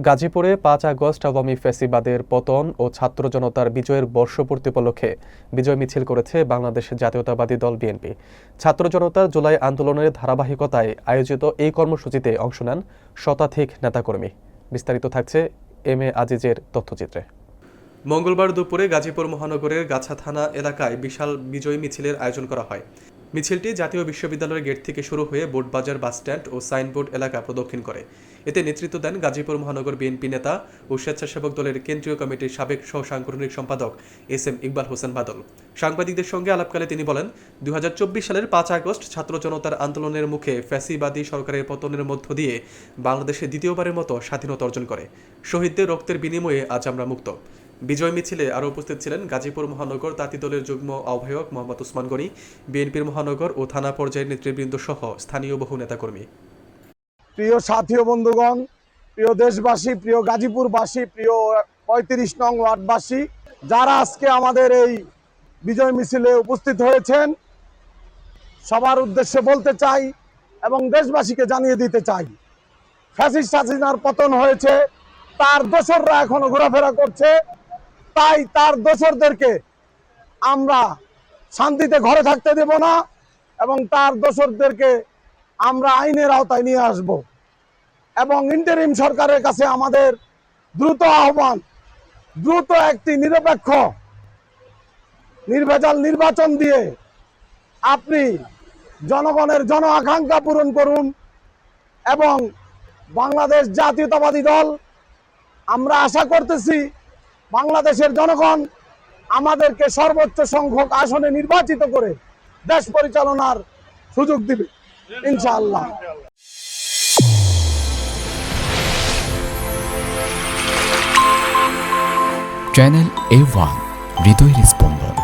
গাজীপুরে ৫ আগস্ট আওয়ামী ফ্যাসিবাদের পতন ও ছাত্র জনতার বিজয়ের বর্ষপূর্তি উপলক্ষে বিজয় মিছিল করেছে বাংলাদেশ জাতীয়তাবাদী দল বিএনপি। ছাত্র জনতার জুলাই আন্দোলনের ধারাবাহিকতায় আয়োজিত এই কর্মসূচিতে অংশ নেন শতাধিক নেতাকর্মী। বিস্তারিত থাকছে এম এ আজিজের তথ্যচিত্রে। মঙ্গলবার দুপুরে গাজীপুর মহানগরের গাছা থানা এলাকায় বিশাল বিজয় মিছিলের আয়োজন করা হয়। মিছিলটি জাতীয় বিশ্ববিদ্যালয়ের গেট থেকে শুরু হয়ে বোটবাজার বাসস্ট্যান্ড ও সাইনবোর্ড এলাকা প্রদক্ষিণ করে। এতে নেতৃত্ব দেন গাজীপুর মহানগর বিএনপি নেতা ও স্বেচ্ছাসেবক দলের কেন্দ্রীয় কমিটির সাবেক সহ সাংগঠনিক সম্পাদক এস এম ইকবাল হোসেন বাদল। সাংবাদিকদের সঙ্গে আলাপকালে তিনি বলেন, ২০২৪ সালের ৫ আগস্ট ছাত্র জনতার আন্দোলনের মুখে ফ্যাসিবাদী সরকারের পতনের মধ্য দিয়ে বাংলাদেশে দ্বিতীয়বারের মতো স্বাধীনতা অর্জন করে। শহীদদের রক্তের বিনিময়ে আজ আমরা মুক্ত। বিজয় মিছিলে আরও উপস্থিত ছিলেন গাজীপুর মহানগর তাঁতি দলের যুগ্ম আহ্বায়ক মোহাম্মদ ওসমান গনি, বিএনপির মহানগর ও থানা পর্যায়ের নেতৃবৃন্দ সহ স্থানীয় বহু নেতাকর্মী। প্রিয় সাথী ও বন্ধুগণ, প্রিয় দেশবাসী, প্রিয় গাজীপুরবাসী, প্রিয় ৩৫ নং ওয়ার্ডবাসী, যারা আজকে আমাদের এই বিজয় মিছিলে উপস্থিত হয়েছেন, সবার উদ্দেশ্যে বলতে চাই এবং দেশবাসীকে জানিয়ে দিতে চাই, ফ্যাসিস্ট হাসিনার পতন হয়েছে, তার দোসররা এখনো ঘোরাফেরা করছে। তাই তার দোসরদেরকে আমরা শান্তিতে ঘরে থাকতে দেব না এবং তার দোসরদেরকে আমরা আইনের আওতায় নিয়ে আসব। এবং ইন্টারিম সরকারের কাছে আমাদের দ্রুত আহ্বান, দ্রুত একটি নিরপেক্ষ নির্ভেজাল নির্বাচন দিয়ে আপনি জনগণের জন আকাঙ্ক্ষা পূরণ করুন। এবং বাংলাদেশ জাতীয়তাবাদী দল, আমরা আশা করতেছি বাংলাদেশের জনগণ আমাদেরকে সর্বোচ্চ সংখ্যক আসনে নির্বাচিত করে দেশ পরিচালনার সুযোগ দিবে ইনশাআল্লাহ। চ্যানেল A1 হৃদয়ের স্পন্দন।